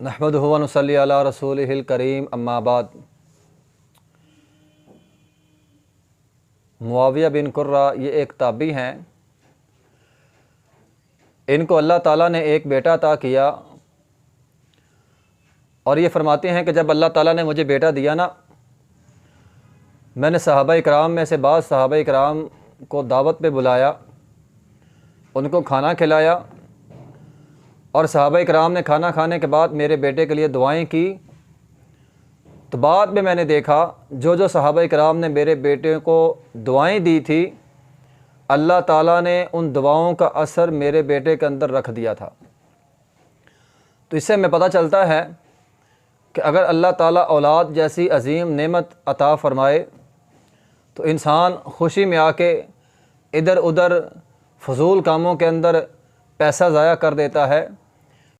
نحمدہ و نصلی علی رسولہ الکریم اما بعد۔ معاویہ بن قرہ یہ ایک تابعی ہیں، ان کو اللہ تعالیٰ نے ایک بیٹا عطا کیا، اور یہ فرماتے ہیں کہ جب اللہ تعالیٰ نے مجھے بیٹا دیا نا، میں نے صحابہ اکرام میں سے بعض صحابہ اکرام کو دعوت پہ بلایا، ان کو کھانا کھلایا، اور صحابہ اکرام نے کھانا کھانے کے بعد میرے بیٹے کے لیے دعائیں کی۔ تو بعد میں نے دیکھا جو صحابہ اکرام نے میرے بیٹے کو دعائیں دی تھی، اللہ تعالیٰ نے ان دعاؤں کا اثر میرے بیٹے کے اندر رکھ دیا تھا۔ تو اس سے ہمیں پتہ چلتا ہے کہ اگر اللہ تعالیٰ اولاد جیسی عظیم نعمت عطا فرمائے تو انسان خوشی میں آ کے ادھر ادھر فضول کاموں کے اندر پیسہ ضائع کر دیتا ہے،